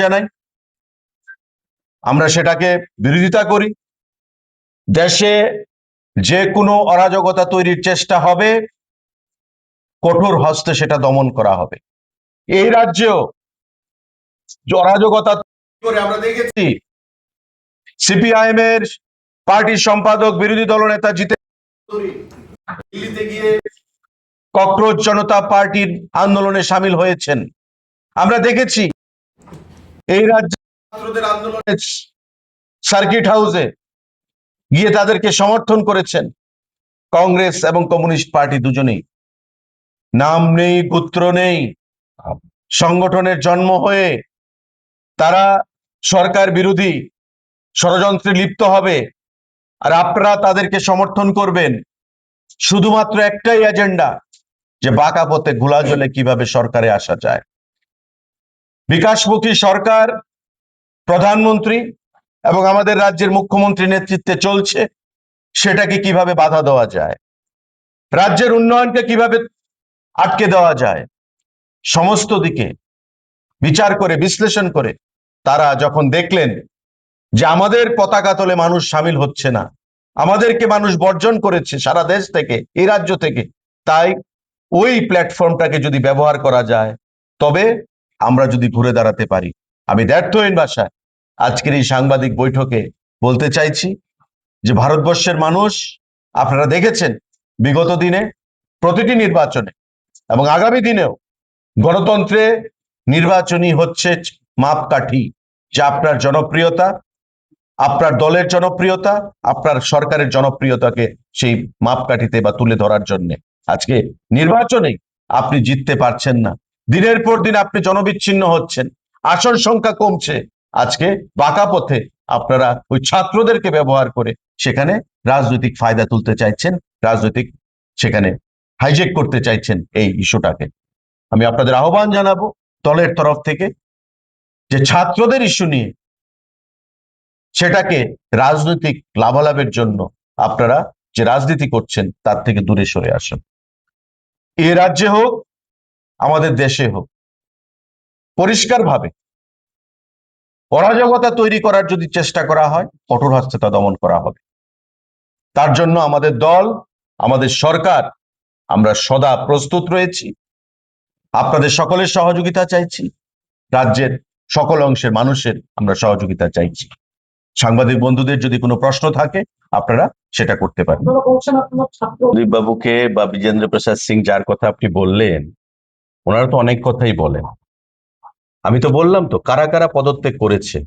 জানাই, আমরা সেটাকে বিরোধিতা করি। দেশে যে কোনো অরাজকতা তৈরির চেষ্টা হবে, কঠোর হস্তে সেটা দমন করা হবে। এই রাজ্যেও অরাজকতা করে আমরা দেখেছি সিপিআইএম এর পার্টির সম্পাদক বিরোধী দলনেতা জিতে দিল্লিতে গিয়ে ককরোচ জনতা পার্টির আন্দোলনে সামিল হয়েছেন। আমরা দেখেছি এই রাজ্যে ছাত্রদের আন্দোলনে সার্কিট হাউসে গিয়ে তাদেরকে সমর্থন করেছেন কংগ্রেস এবং কমিউনিস্ট পার্টি দুজনেই। নাম নেই, গোত্র নেই, সংগঠনের জন্ম হয়ে তারা সরকার বিরোধী ষড়যন্ত্রে লিপ্ত হবে, আর আপনারা তাদেরকে সমর্থন করবেন শুধুমাত্র একটাই এজেন্ডা, যে বাঁকা পথে ঘোলা জলে কিভাবে সরকারে আসা যায়। বিকাশমুখী সরকার প্রধানমন্ত্রী এবং আমাদের রাজ্যের মুখ্যমন্ত্রী নেতৃত্বে চলছে, সেটাকে কিভাবে বাধা দেওয়া যায়, রাজ্যের উন্নয়নকে কিভাবে আটকে দেওয়া যায়, সমস্ত দিকে বিচার করে বিশ্লেষণ করে তারা যখন দেখলেন যে আমাদের পতাকা তলে মানুষ সামিল হচ্ছে না, আমাদেরকে মানুষ বর্জন করেছে সারা দেশ থেকে, এই রাজ্য থেকে, তাই ওই প্ল্যাটফর্মটাকে যদি ব্যবহার করা যায়, তবে আমরা যদি ঘুরে দাঁড়াতে পারি। আমি দ্ব্যর্থহীন ভাষায় আজকের এই সাংবাদিক বৈঠকে বলতে চাইছি যে ভারতবর্ষের মানুষ, আপনারা দেখেছেন বিগত দিনে প্রতিটি নির্বাচনে এবং আগামী দিনেও গণতন্ত্রে নির্বাচনী হচ্ছে মাপকাঠি, যে আপনার জনপ্রিয়তা, আপনার দলের জনপ্রিয়তা, আপনার সরকারের জনপ্রিয়তাকে সেই মাপকাঠিতে বা তুলে ধরার জন্য। আজকে নির্বাচনে আপনি জিততে পারছেন না, দিনের পর দিন আপনি জনবিচ্ছিন্ন হচ্ছেন, আসন সংখ্যা কমছে। আজকে বাঁকা পথে আপনারা ওই ছাত্রদেরকে ব্যবহার করে সেখানে রাজনৈতিক ফায়দা তুলতে চাইছেন, রাজনৈতিক সেখানে হাইজেক করতে চাইছেন এই ইস্যুটাকে। আমি আপনাদের আহ্বান জানাবো দলের তরফ থেকে যে ছাত্রদের ইস্যু নিয়ে সেটাকে রাজনৈতিক লাভালাভের জন্য আপনারা যে রাজনীতি করছেন তার থেকে দূরে সরে আসুন। এ রাজ্যে হোক, আমাদের দেশে হোক, পরিষ্কারভাবে অরাজকতা তৈরি করার যদি চেষ্টা করা হয়, কঠোর হস্তে তা দমন করা হবে। তার জন্য আমাদের দল, আমাদের সরকার, আমরা সদা প্রস্তুত রয়েছি। আপনাদের সকলের সহযোগিতা চাইছি, রাজ্যের সকল অংশের মানুষের আমরা সহযোগিতা চাইছি। সাংবাদিক বন্ধুদের যদি কোনো প্রশ্ন থাকে আপনারা সেটা করতে পারেন। প্রদীপ বাবুকে বা বিজেন্দ্র প্রসাদ সিং যার কথা আপনি বললেন, ওনারা তো অনেক কথাই বলেন। আমি তো বললাম তো কারা কারা পদত্যাগ করেছে,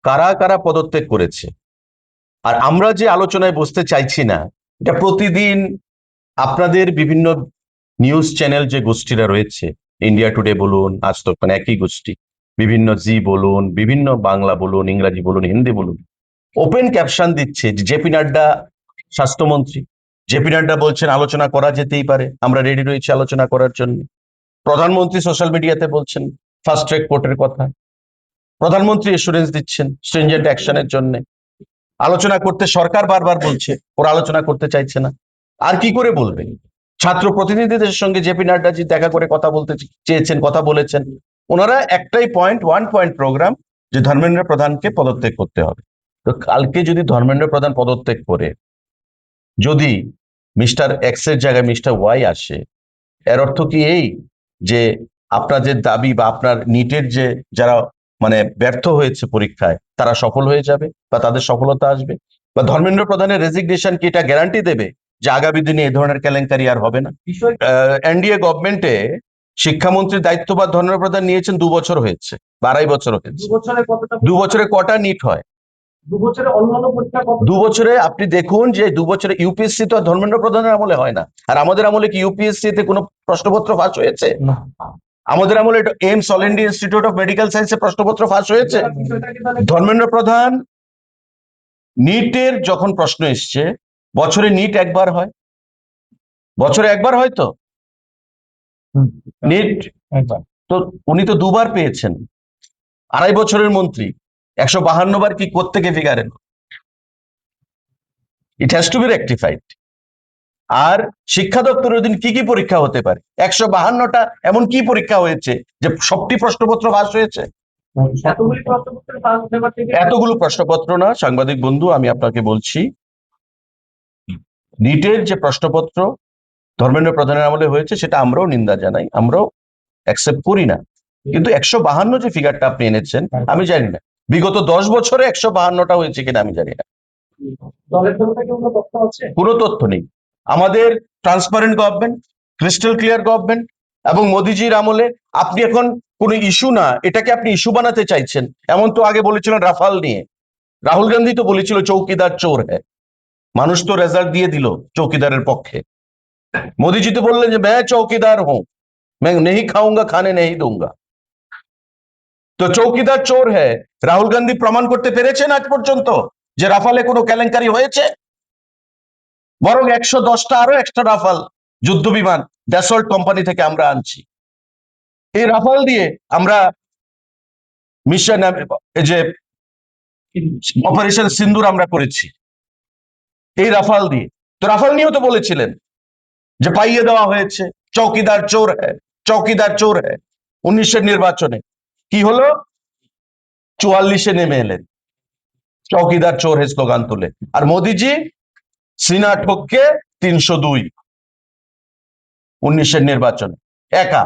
কারা কারা পদত্যাগ করেছে। আর আমরা যে আলোচনায় বসতে চাইছি না, এটা প্রতিদিন আপনাদের বিভিন্ন নিউজ চ্যানেল যে গোষ্ঠীরা রয়েছে, ইন্ডিয়া টুডে বলুন, আজ তক, মানে একই গোষ্ঠী, বিভিন্ন জি বলুন, বিভিন্ন বাংলা বলুন, ইংরাজি বলুন, হিন্দি বলুন, ওপেন ক্যাপশন দিচ্ছে যে জেপি নাড্ডা স্বাস্থ্যমন্ত্রী, জেপি নাড্ডা বলছেন আলোচনা করা যেতেই পারে, আমরা রেডি রয়েছি আলোচনা করার জন্য। প্রধানমন্ত্রী সোশ্যাল মিডিয়াতে বলছেন ফাস্ট ট্র্যাক কোর্টের কথা, প্রধানমন্ত্রী এসুরেন্স দিচ্ছেন স্ট্রিনজেন্ট অ্যাকশনের জন্য। আলোচনা করতে সরকার বারবার বলছে, ওরা আলোচনা করতে চাইছে না। আর কি করে বলবেন? ছাত্র প্রতিনিধিদের সঙ্গে জেপি নাড্ডাজি দেখা করে কথা বলতে চেয়েছেন, কথা বলেছেন। ওনারা একটাই পয়েন্ট, ওয়ান পয়েন্ট প্রোগ্রাম, যে ধর্মেন্দ্র প্রধানকে পদত্যাগ করতে হবে। তো কালকে যদি ধর্মেন্দ্র প্রধান পদত্যাগ করে যদি মিস্টার এক্স এর জায়গায় মিস্টার ওয়াই আসে, এর অর্থ কি এই যে আপনাদের দাবি বা আপনার নিটের যে যারা মানে ব্যর্থ হয়েছে পরীক্ষায়, তারা সফল হয়ে যাবে বা তাদের সফলতা আসবে? বা ধর্মেন্দ্র প্রধানের রেজিগনেশন কি এটা গ্যারান্টি দেবে যে আগামী দিনে এই ধরনের কেলেঙ্কারি আর হবে না? এনডিএ গভর্নমেন্টে শিক্ষামন্ত্রীর দায়িত্বভার ধর্মেন্দ্র প্রধান নিয়েছেন 2 বছর হয়েছে, 2.5 বছর হয়েছে। 2 বছরে কটা নিট হয়? 2 বছরে আপনি দেখুন যে 2 বছরে ইউপিএসসি তো ধর্মেন্দ্র প্রধানের আমলে হয় না। আর আমাদের আমলে কি ইউপিএসসি তে কোনো প্রশ্নপত্র ফাঁস হয়েছে? আমাদের আমলে AIIMS all India institute of medical সায়েন্সে প্রশ্নপত্র ফাঁস হয়েছে? ধর্মেন্দ্র প্রধান নিটের যখন প্রশ্ন এসছে, বছরে নিট একবার হয়, বছরে একবার হয় তো নিট, তো উনি তো 2 বার পেয়েছেন, 2.5 বছরের মন্ত্রী, 152 বার কি কোত্থেকে ফিগার এলো? It has to be rectified. আর শিক্ষা দপ্তরের অধীন কি কি পরীক্ষা হতে পারে? 152টা এমন কি পরীক্ষা হয়েছে যে সবটি প্রশ্নপত্র ফাঁস হয়েছে? এতগুলি প্রশ্নপত্রের ফার্স্ট পেপার থেকে এতগুলো প্রশ্নপত্র না সাংবাদিক বন্ধু, আমি আপনাকে বলছি, নিটের যে প্রশ্নপত্র ধর্মেন্দ্র প্রধানের আমলে হয়েছে সেটা আমরাও নিন্দা জানাই, আমরাও অ্যাকসেপ্ট করি না। কিন্তু 152 যে ফিগারটা আপনি এনেছেন আমি জানি না বিগত 10 বছরে 152টা হয়েছে কিনা আমি জানি না, দলের তরফ থেকে কোনো তথ্য আছে? কোনো তথ্য নেই। আমাদের transparent government, crystal clear government, এবং মোদিজির আমলে আপনি এখন কোনো ইস্যু না, এটাকে আপনি ইস্যু বানাতে চাইছেন। এমন তো আগে বলেছিলেন রাফাল নিয়ে, রাহুল গান্ধী তো বলেছিল চৌকিদার চোর হ্যাঁ, মানুষ তো রেজাল্ট দিয়ে দিল চৌকিদারের পক্ষে। মোদিজি তো বললেন যে मैं चौकीदार हूं, मैं नहीं खाऊंगा खाने नहीं दूंगा। তো চৌকিদার চোর হ্যাঁ রাহুল গান্ধী প্রমাণ করতে পেরেছেন আজ পর্যন্ত যে রাফালে কোনো কেলেঙ্কারি হয়েছে? বরং 110টা আরো এক্সট্রা রাফাল যুদ্ধ বিমান ড্যাসল্ট কোম্পানি থেকে আমরা আনছি। এই রাফাল দিয়ে আমরা মিশন যে অপারেশন সিন্দুর আমরা করেছি এই রাফাল দিয়ে। তো রাফাল নিয়েও তো বলেছিলেন যে পাইয়ে দেওয়া হয়েছে, চৌকিদার চোর হ্যাঁ, চৌকিদার চোর হ্যাঁ। 19-এর নির্বাচনে কি হলো? 44-এ নেমে এলেন, চৌকিদার চোর হে স্লোগান তুলে। আর মোদিজি সিনা ঠককে 302 19-এর নির্বাচনে একা,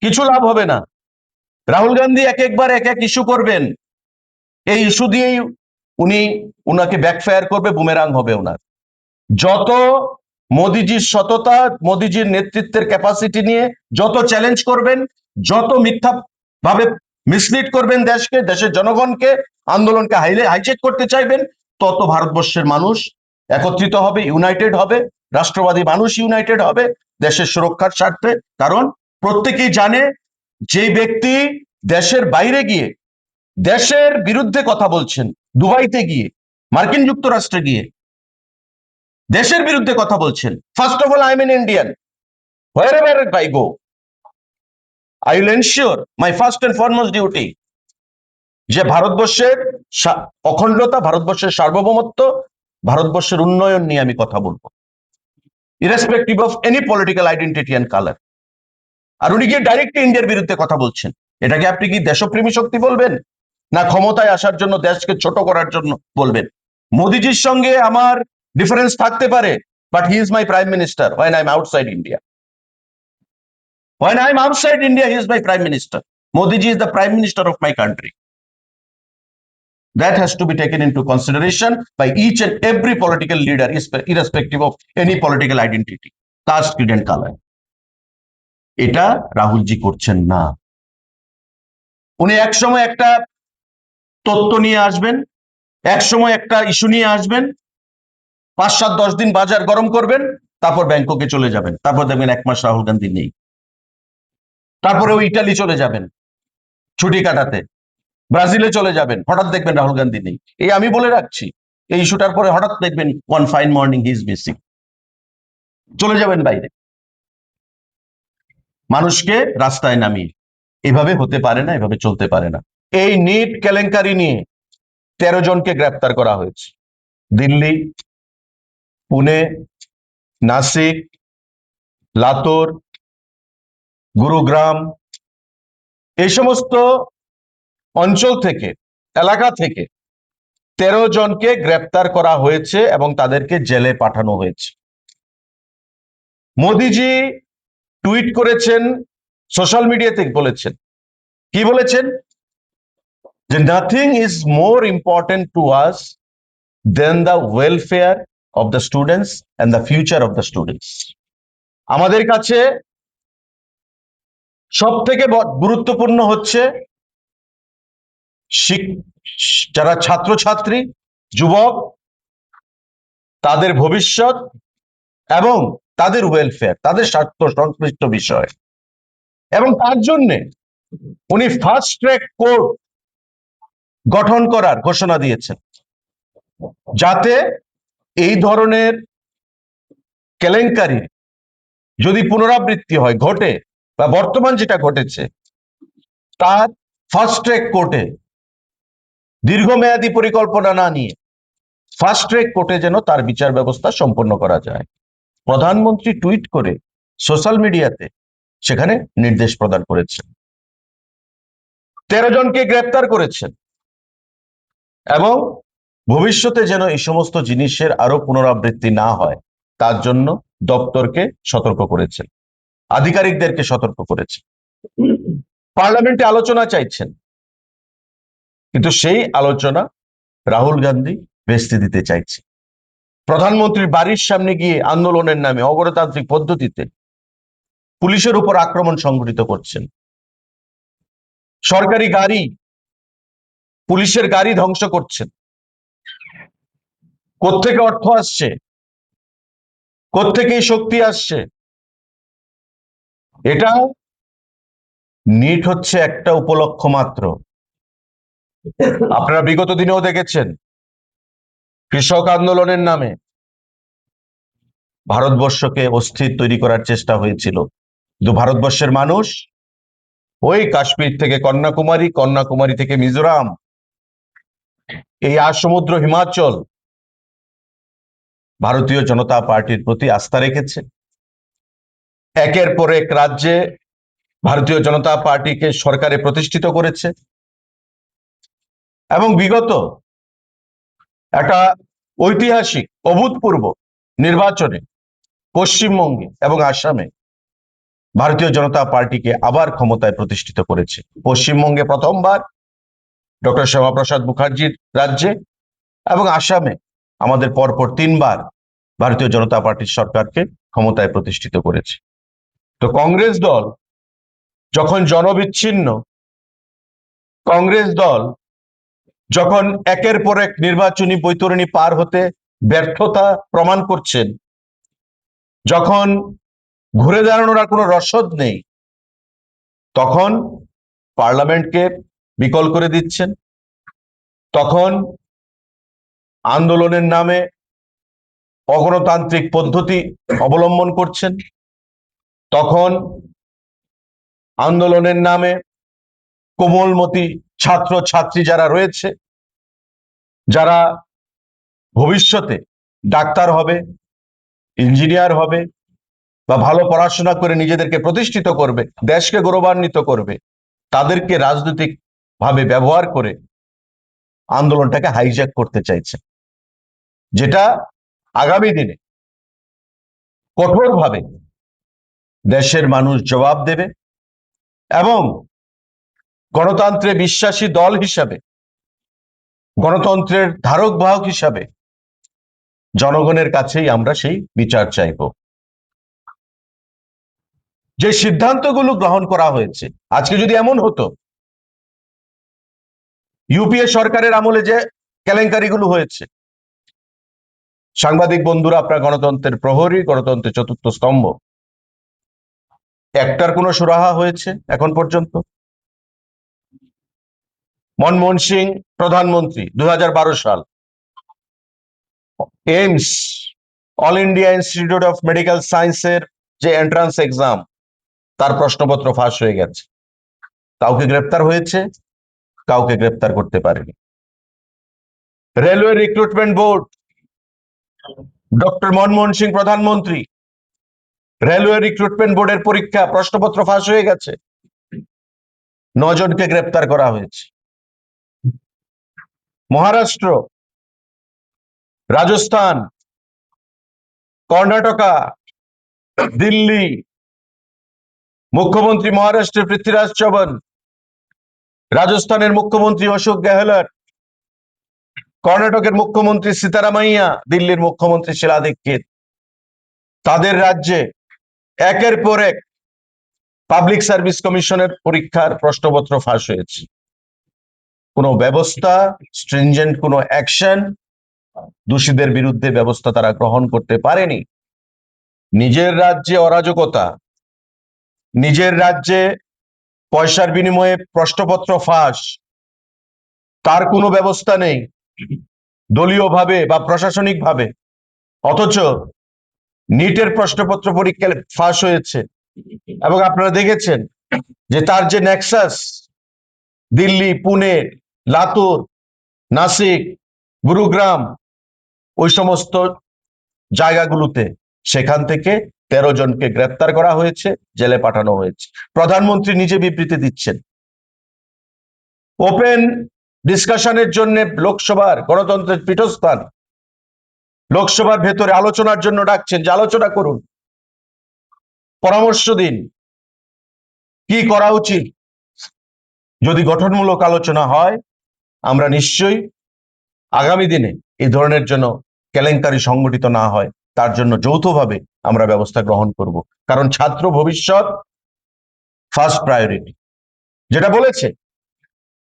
কিছু লাভ হবে না। রাহুল গান্ধী এক একবার এক এক ইস্যু করবেন, এই ইস্যু দিয়েই উনাকে ব্যাকফায়ার করবে, বুমেরাং হবে ওনার। যত মোদিজির সততা, মোদিজির নেতৃত্বের ক্যাপাসিটি নিয়ে যত চ্যালেঞ্জ করবেন, যত মিথ্যা ভাবে মিসলিড করবেন দেশকে, দেশের জনগণকে, আন্দোলনকে হাইজেক করতে চাইবেন, তত ভারতবর্ষের মানুষ একত্রিত হবে, ইউনাইটেড হবে, রাষ্ট্রবাদী মানুষ ইউনাইটেড হবে দেশের সুরক্ষার স্বার্থে। কারণ প্রত্যেকেই জানে যে ব্যক্তি দেশের বাইরে গিয়ে দেশের বিরুদ্ধে কথা বলছেন, দুবাইতে গিয়ে, মার্কিন যুক্তরাষ্ট্রে গিয়ে দেশের বিরুদ্ধে কথা বলছেন, first of all I am N Indian, wherever I go I will ensure my first and foremost duty যে ভারতবর্ষের অখণ্ডতা, ভারতবর্ষের সার্বভৌমত্ব, ভারতবর্ষের উন্নয়ন নিয়ে আমি কথা বলবো, irrespective of any political identity and colour. আর উনি গিয়ে ডাইরেক্টলি ইন্ডিয়ার বিরুদ্ধে কথা বলছেন, এটাকে আপনি কি দেশপ্রেমী শক্তি বলবেন, না ক্ষমতায় আসার জন্য দেশকে ছোট করার জন্য বলবেন? মোদিজির সঙ্গে আমার ডিফারেন্স থাকতে পারে, but he is my prime minister when I'm outside India. When I'm outside India, he is my prime minister. Modi ji is the prime minister of my country. That has to be taken into consideration by each and every political leader, irrespective of any political identity, caste, creed and color. এটা রাহুলজি করছেন না। উনি একসময় একটা তত্ত্ব নিয়ে আসবেন, একসময় একটা ইস্যু নিয়ে আসবেন, 5-7-10 দিন বাজার গরম করবেন, তারপর ব্যাংককে চলে যাবেন, তারপর দেখবেন 1 মাস রাহুল গান্ধী নেই। তারপরে ওই ইটালি চলে যাবেন ছুটি কাটাতে, ব্রাজিলে চলে যাবেন, হঠাৎ দেখবেন রাহুল গান্ধী নেই। এই আমি বলে রাখছি, এই ইস্যুটার পরে হঠাৎ দেখবেন one fine morning he is missing, চলে যাবেন বাইরে, মানুষকে রাস্তায় নামিয়ে। এভাবে হতে পারে না, এভাবে চলতে পারে না। এই নিট কেলেঙ্কারি নিয়ে 13 জনকে গ্রেপ্তার করা হয়েছে, দিল্লি, পুনে, নাসিক, লাতুর, গুরুগ্রাম, এই সমস্ত অঞ্চল থেকে, এলাকা থেকে 13 জনকে গ্রেপ্তার করা হয়েছে এবং তাদেরকে জেলে পাঠানো হয়েছে। মোদিজি টুইট করেছেন, সোশ্যাল মিডিয়াতে বলেছেন, কি বলেছেন? যে nothing is more important to us than the welfare of the students and the future of the students. আমাদের কাছে সব থেকে গুরুত্বপূর্ণ হচ্ছে যারা ছাত্রছাত্রী, যুবক, তাদের ভবিষ্যৎ এবং তাদের ওয়েলফেয়ার, তাদের স্বার্থ সংশ্লিষ্ট বিষয়। এবং তার জন্য উনি ফাস্ট ট্র্যাক কোর্ট গঠন করার ঘোষণা দিয়েছেন, যাতে এই ধরনের কেলেঙ্কারি যদি পুনরাবৃত্তি হয়, ঘটে, বা বর্তমান যেটা ঘটেছে তার ফাস্ট ট্র্যাক কোর্টে, দীর্ঘমেয়াদী পরিকল্পনা না নিয়ে ফাস্ট ট্র্যাক কোর্টে যেন তার বিচার ব্যবস্থা সম্পন্ন করা যায়। প্রধানমন্ত্রী টুইট করে সোশ্যাল মিডিয়াতে সেখানে নির্দেশ প্রদান করেছেন। 13 জনকে গ্রেপ্তার করেছেন এবং ভবিষ্যতে যেন এই সমস্ত জিনিসের আরো পুনরাবৃত্তি না হয় তার জন্য দপ্তরকে সতর্ক করেছেন, আধিকারিকদেরকে সতর্ক করেছেন। পার্লামেন্টে আলোচনা চাইছেন, কিন্তু সেই আলোচনা রাহুল গান্ধী ভেস্তে দিতে চাইছে। প্রধানমন্ত্রীর বাড়ির সামনে গিয়ে আন্দোলনের নামে অগণতান্ত্রিক পদ্ধতিতে পুলিশের উপর আক্রমণ সংঘটিত করছেন। সরকারি গাড়ি, পুলিশের গাড়ি ধ্বংস করছেন। কোত্থেকে অর্থ আসছে, কোত্থেকে শক্তি আসছে? এটা নিট হচ্ছে একটা উপলক্ষ মাত্র। আপনারা বিগত দিনেও দেখেছেন কৃষক আন্দোলনের নামে ভারতবর্ষকে অস্থির তৈরি করার চেষ্টা হয়েছিল, কিন্তু ভারতবর্ষের মানুষ ওই কাশ্মীর থেকে কন্যাকুমারী, কন্যাকুমারী থেকে মিজোরাম, এই আসমুদ্র হিমাচল ভারতীয় জনতা পার্টির প্রতি আস্থা রেখেছে। একের পর এক রাজ্যে ভারতীয় জনতা পার্টিকে সরকারে প্রতিষ্ঠিত করেছে এবং বিগত একটা ঐতিহাসিক অভূতপূর্ব নির্বাচনে পশ্চিমবঙ্গে এবং আসামে ভারতীয় জনতা পার্টিকে আবার ক্ষমতায় প্রতিষ্ঠিত করেছে। পশ্চিমবঙ্গে প্রথমবার ডক্টর শ্যামাপ্রসাদ মুখার্জির রাজ্যে এবং আসামে আমাদের পরপর 3বার ভারতীয় জনতা পার্টির সরকারকে ক্ষমতায় প্রতিষ্ঠিত করেছে। তো কংগ্রেস দল যখন জনবিচ্ছিন্ন, কংগ্রেস দল যখন একের পর এক নির্বাচনী বৈতরণী পার হতে ব্যর্থতা প্রমাণ করছেন, যখন ঘুরে দাঁড়ানোর আর কোনো রসদ নেই, তখন পার্লামেন্টকে বিকল করে দিচ্ছেন, তখন আন্দোলনের নামে অগণতান্ত্রিক পদ্ধতি অবলম্বন করছেন, তখন আন্দোলনের নামে কোমলমতি ছাত্র ছাত্রী যারা রয়েছে, যারা ভবিষ্যতে ডাক্তার হবে, ইঞ্জিনিয়ার হবে বা ভালো পড়াশোনা করে নিজেদেরকে প্রতিষ্ঠিত করবে, দেশকে গৌরবান্বিত করবে, তাদেরকে রাজনৈতিক ভাবে ব্যবহার করে আন্দোলনটাকে হাইজ্যাক করতে চাইছে, যেটা আগামী দিনে কঠোরভাবে দেশের মানুষ জবাব দেবে এবং গণতন্ত্রে বিশ্বাসী দল হিসাবে, গণতন্ত্রের ধারক বাহক হিসাবে জনগণের কাছেই আমরা সেই বিচার চাইব। যে সিদ্ধান্তগুলো গ্রহণ করা হয়েছে, আজকে যদি এমন হতো ইউপিএ সরকারের আমলে যে কেলেঙ্কারিগুলো হয়েছে, সাংবাদিক বন্ধুরা, আপনার গণতন্ত্রের প্রহরী, গণতন্ত্রের চতুর্থ স্তম্ভ, একটার কোনো সুরাহা হয়েছে এখন পর্যন্ত? মনমোহন সিং প্রধানমন্ত্রী 2012 সাল, AIIMS all India institute of medical সায়েন্সের যে এন্ট্রান্স এক্সাম, তার প্রশ্নপত্র ফাঁস হয়ে গেছে। কাউকে গ্রেপ্তার হয়েছে, কাউকে গ্রেপ্তার করতে পারেনি। Railway recruitment board, doctor Manmohan Singh প্রধানমন্ত্রী, রেলওয়ে রিক্রুটমেন্ট বোর্ডের পরীক্ষা প্রশ্নপত্র ফাঁস হয়ে গেছে, 9 জনকে গ্রেপ্তার করা হয়েছে। মহারাষ্ট্র, রাজস্থান, কর্ণাটকা, দিল্লি, মুখ্যমন্ত্রী মহারাষ্ট্রের পৃথ্বীরাজ চৌহান, রাজস্থানের মুখ্যমন্ত্রী অশোক গেহলট, কর্ণাটকের মুখ্যমন্ত্রী সীতারামাইয়া, দিল্লির মুখ্যমন্ত্রী শীলা দীক্ষিত, তাদের রাজ্যে একের পর এক পাবলিক সার্ভিস কমিশনের পরীক্ষার প্রশ্নপত্র ফাঁস হয়েছে। কোনো ব্যবস্থা, স্ট্রিনজেন্ট কোনো অ্যাকশন, দোষীদের বিরুদ্ধে ব্যবস্থা তারা গ্রহণ করতে পারেনি। নিজের রাজ্যে অরাজকতা, নিজের রাজ্যে পয়সার বিনিময়ে প্রশ্নপত্র ফাঁস, তার কোনো ব্যবস্থা নেই দলীয়ভাবে বা প্রশাসনিকভাবে, অথচ নিটের প্রশ্নপত্র পরীক্ষা ফাঁস হয়েছে। এবং আপনারা দেখেছেন যে তার যে নেক্সাস, দিল্লি, পুনে, লাতুর, নাসিক, গুরুগ্রাম, ওই সমস্ত জায়গাগুলোতে, সেখান থেকে 13 জনকে গ্রেপ্তার করা হয়েছে, জেলে পাঠানো হয়েছে। প্রধানমন্ত্রী নিজে বিবৃতি দিচ্ছেন ওপেন ডিসকাশনের জন্য লোকসভার গণতন্ত্রের পীঠস্থান, লোকসভার ভেতরে আলোচনার জন্য ডাকছেন যে আলোচনা করুন, পরামর্শ দিন কি করা উচিত। যদি গঠনমূলক আলোচনা হয়, আমরা নিশ্চয়ই আগামী দিনে এই ধরনের জন্য কেলেঙ্কারি সংগঠিত না হয় তার জন্য যৌথভাবে আমরা ব্যবস্থা গ্রহণ করব। কারণ ছাত্র ভবিষ্যৎ ফার্স্ট প্রায়োরিটি। যেটা বলেছে,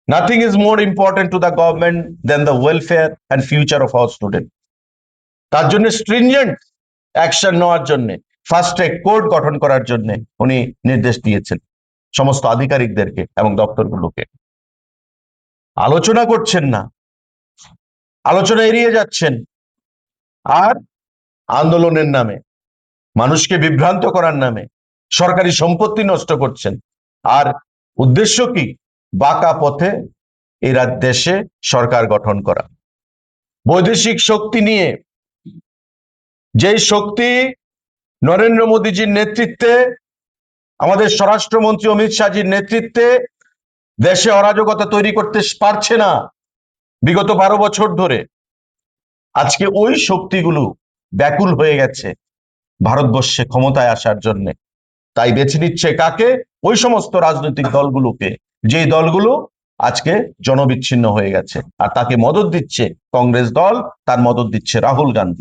nothing is more important to the government than the welfare and future of our student. তার জন্য স্ট্রিনজেন্ট অ্যাকশন নেওয়ার জন্য, ফার্স্ট ট্র্যাক কোর্ট গঠন করার জন্য উনি নির্দেশ দিয়েছেন সমস্ত আধিকারিকদেরকে এবং দপ্তরগুলোকে। আলোচনা করছেন না, আলোচনা এড়িয়ে যাচ্ছেন, আর আন্দোলনের নামে, মানুষকে বিভ্রান্ত করার নামে সরকারি সম্পত্তি নষ্ট করছেন। আর উদ্দেশ্য কি? বাঁকা পথে এই দেশে সরকার গঠন করা। বৈদেশিক শক্তি নিয়ে, যেই শক্তি নরেন্দ্র মোদীজির নেতৃত্বে, আমাদের স্বরাষ্ট্রমন্ত্রী অমিত শাহজির নেতৃত্বে দেশে অরাজকতা তৈরি করতে পারছে না বিগত 12 বছর ধরে, আজকে ওই শক্তিগুলো ব্যাকুল হয়ে গেছে ভারতবর্ষে ক্ষমতায় আসার জন্য। তাই বেছে নিচ্ছে কাকে? ওই সমস্ত রাজনৈতিক দলগুলোকে, যে দলগুলো আজকে জনবিচ্ছিন্ন হয়ে গেছে। আর তাকে মদত দিচ্ছে কংগ্রেস দল, তার মদত দিচ্ছে রাহুল গান্ধী।